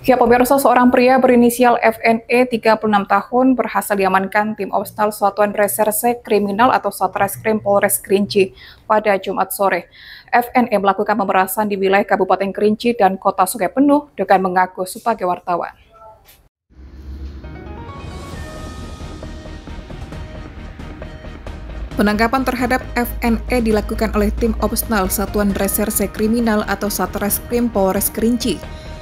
Ya, pemirsa, seorang pria berinisial FNE 36 tahun berhasil diamankan tim Opsnal Satuan Reserse Kriminal atau Satreskrim Polres Kerinci pada Jumat sore. FNE melakukan pemerasan di wilayah Kabupaten Kerinci dan Kota Sungai Penuh dengan mengaku sebagai wartawan. Penangkapan terhadap FNE dilakukan oleh tim Opsnal Satuan Reserse Kriminal atau Satreskrim Polres Kerinci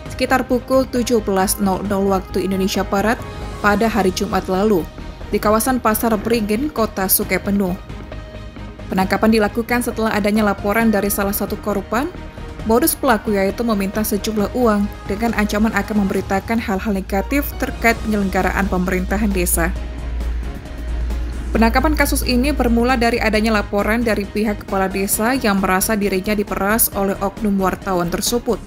sekitar pukul 17.00 waktu Indonesia Barat pada hari Jumat lalu di kawasan Pasar Beringin, Kota Sungai Penuh. Penangkapan dilakukan setelah adanya laporan dari salah satu korban. Modus pelaku yaitu meminta sejumlah uang dengan ancaman akan memberitakan hal-hal negatif terkait penyelenggaraan pemerintahan desa. Penangkapan kasus ini bermula dari adanya laporan dari pihak kepala desa yang merasa dirinya diperas oleh oknum wartawan tersebut.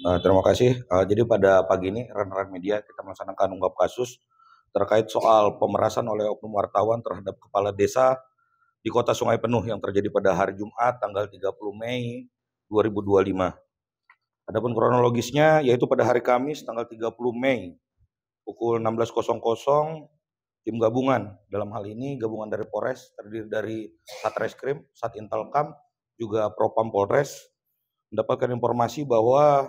Terima kasih. Jadi pada pagi ini rekan-rekan media kita melaksanakan ungkap kasus terkait soal pemerasan oleh oknum wartawan terhadap kepala desa di Kota Sungai Penuh yang terjadi pada hari Jumat tanggal 30 Mei 2025. Adapun kronologisnya yaitu pada hari Kamis tanggal 30 Mei pukul 16.00 tim gabungan, dalam hal ini gabungan dari Polres terdiri dari Satreskrim, Satintelkam, juga Propam Polres mendapatkan informasi bahwa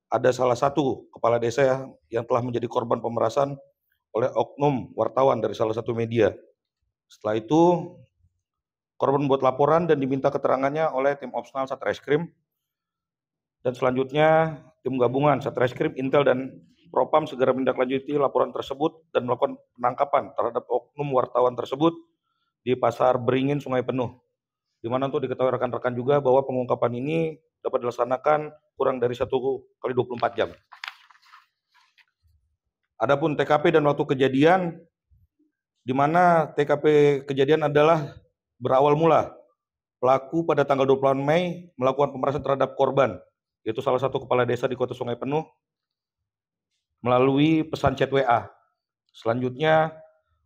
ada salah satu kepala desa yang telah menjadi korban pemerasan oleh oknum wartawan dari salah satu media. Setelah itu korban membuat laporan dan diminta keterangannya oleh tim Opsnal Satreskrim, dan selanjutnya tim gabungan Satreskrim, Intel, dan Propam segera menindaklanjuti laporan tersebut dan melakukan penangkapan terhadap oknum wartawan tersebut di Pasar Beringin, Sungai Penuh. Di mana untuk diketahui rekan-rekan juga bahwa pengungkapan ini dapat dilaksanakan kurang dari 1 kali 24 jam. Adapun TKP dan waktu kejadian, di mana TKP kejadian adalah berawal mula pelaku pada tanggal 28 Mei melakukan pemerasan terhadap korban, yaitu salah satu kepala desa di Kota Sungai Penuh, melalui pesan chat WA. Selanjutnya,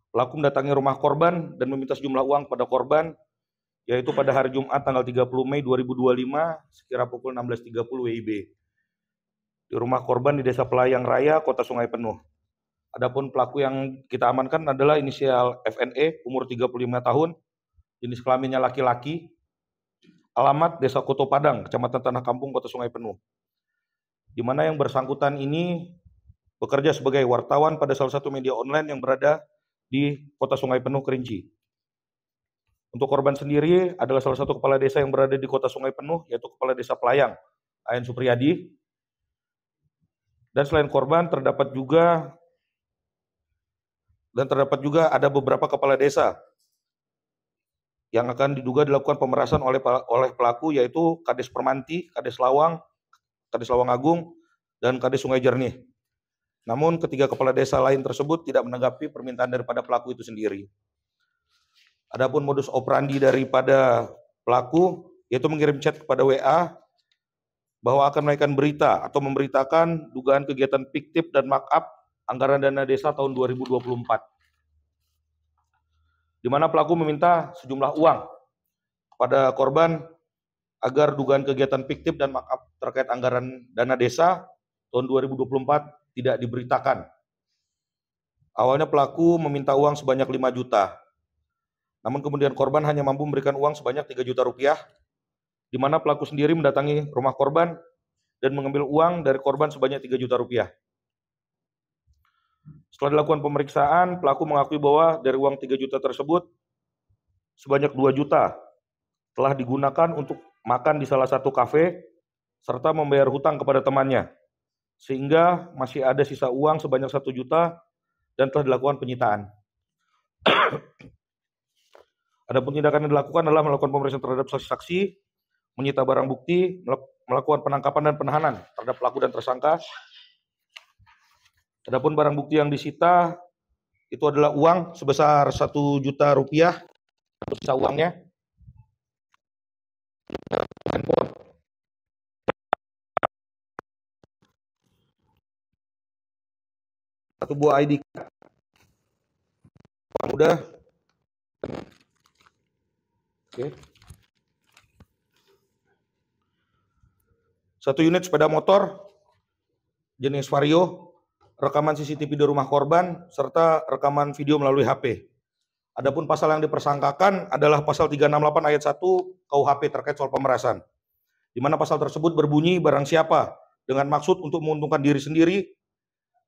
pelaku mendatangi rumah korban dan meminta sejumlah uang pada korban, yaitu pada hari Jumat tanggal 30 Mei 2025 sekira pukul 16.30 WIB di rumah korban di Desa Pelayang Raya, Kota Sungai Penuh. Adapun pelaku yang kita amankan adalah inisial FNE, umur 35 tahun, jenis kelaminnya laki-laki, alamat Desa Koto Padang, Kecamatan Tanah Kampung, Kota Sungai Penuh. Di mana yang bersangkutan ini bekerja sebagai wartawan pada salah satu media online yang berada di Kota Sungai Penuh, Kerinci. Untuk korban sendiri adalah salah satu kepala desa yang berada di Kota Sungai Penuh, yaitu Kepala Desa Pelayang, Ayan Supriyadi. Dan selain korban terdapat juga ada beberapa kepala desa yang akan diduga dilakukan pemerasan oleh pelaku, yaitu Kades Permanti, Kades Lawang Agung, dan Kades Sungai Jernih. Namun ketiga kepala desa lain tersebut tidak menanggapi permintaan daripada pelaku itu sendiri. Adapun modus operandi daripada pelaku yaitu mengirim chat kepada WA bahwa akan menaikkan berita atau memberitakan dugaan kegiatan fiktif dan markup anggaran dana desa tahun 2024. Di mana pelaku meminta sejumlah uang kepada korban agar dugaan kegiatan fiktif dan markup terkait anggaran dana desa tahun 2024 tidak diberitakan. Awalnya pelaku meminta uang sebanyak 5 juta. Namun kemudian korban hanya mampu memberikan uang sebanyak 3 juta rupiah, di mana pelaku sendiri mendatangi rumah korban dan mengambil uang dari korban sebanyak 3 juta rupiah. Setelah dilakukan pemeriksaan, pelaku mengakui bahwa dari uang 3 juta tersebut, sebanyak 2 juta telah digunakan untuk makan di salah satu kafe, serta membayar hutang kepada temannya. Sehingga masih ada sisa uang sebanyak 1 juta dan telah dilakukan penyitaan. Adapun tindakan yang dilakukan adalah melakukan pemeriksaan terhadap saksi-saksi, menyita barang bukti, melakukan penangkapan dan penahanan terhadap pelaku dan tersangka. Adapun barang bukti yang disita itu adalah uang sebesar 1 juta rupiah, sisa uangnya, handphone, satu buah ID card, uang muda, oke. 1 unit sepeda motor jenis Vario, rekaman CCTV di rumah korban, serta rekaman video melalui HP. Adapun pasal yang dipersangkakan adalah pasal 368 ayat 1 KUHP terkait soal pemerasan, di mana pasal tersebut berbunyi barang siapa dengan maksud untuk menguntungkan diri sendiri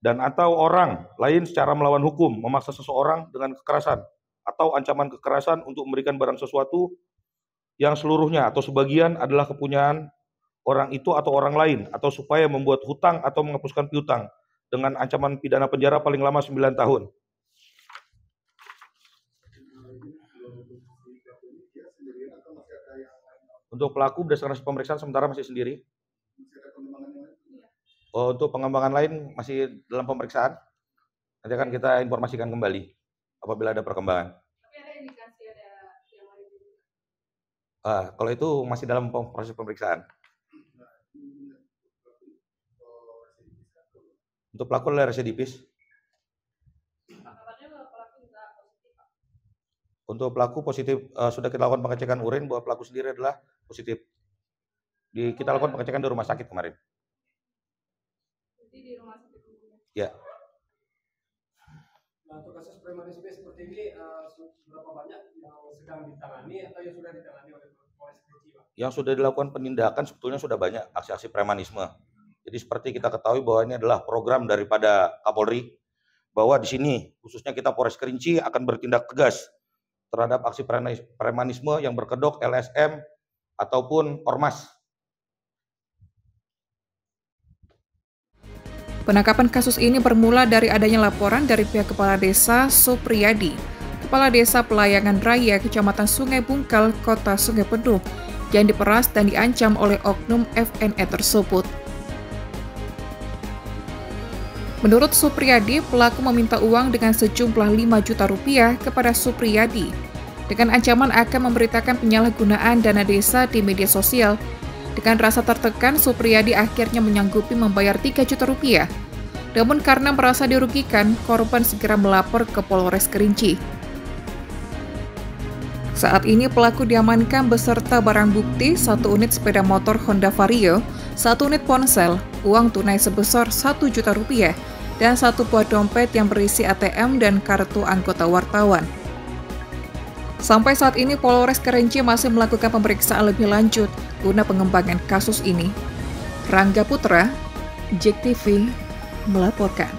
dan atau orang lain secara melawan hukum, memaksa seseorang dengan kekerasan atau ancaman kekerasan untuk memberikan barang sesuatu yang seluruhnya atau sebagian adalah kepunyaan orang itu atau orang lain, atau supaya membuat hutang atau menghapuskan piutang dengan ancaman pidana penjara paling lama 9 tahun. Untuk pelaku berdasarkan pemeriksaan sementara masih sendiri. Untuk pengembangan lain masih dalam pemeriksaan. Nanti akan kita informasikan kembali apabila ada perkembangan. Tapi ada indikasi ada yang lain juga? Kalau itu masih dalam proses pemeriksaan. Untuk pelaku adalah residivis. Untuk pelaku positif, sudah kita lakukan pengecekan urin bahwa pelaku sendiri adalah positif. Kita lakukan pengecekan di rumah sakit kemarin. Jadi di rumah sakit dulu. Ya. Nah, untuk kasus premanisme seperti ini, berapa banyak yang sedang ditangani atau yang sudah ditangani oleh Polres Kerinci, Pak? Yang sudah dilakukan penindakan sebetulnya sudah banyak aksi-aksi premanisme. Jadi seperti kita ketahui bahwa ini adalah program daripada Kapolri, bahwa di sini khususnya kita Polres Kerinci akan bertindak tegas terhadap aksi premanisme yang berkedok LSM ataupun ormas. Penangkapan kasus ini bermula dari adanya laporan dari pihak Kepala Desa Supriyadi, Kepala Desa Pelayangan Raya Kecamatan Sungai Bungkal, Kota Sungai Penuh, yang diperas dan diancam oleh oknum FNE tersebut. Menurut Supriyadi, pelaku meminta uang dengan sejumlah 5 juta rupiah kepada Supriyadi dengan ancaman akan memberitakan penyalahgunaan dana desa di media sosial. Dengan rasa tertekan, Supriyadi akhirnya menyanggupi membayar 3 juta rupiah. Namun karena merasa dirugikan, korban segera melapor ke Polres Kerinci. Saat ini pelaku diamankan beserta barang bukti 1 unit sepeda motor Honda Vario, 1 unit ponsel, uang tunai sebesar 1 juta rupiah, dan 1 buah dompet yang berisi ATM dan kartu anggota wartawan. Sampai saat ini Polres Kerinci masih melakukan pemeriksaan lebih lanjut guna pengembangan kasus ini. Rangga Putra, JEK TV, melaporkan.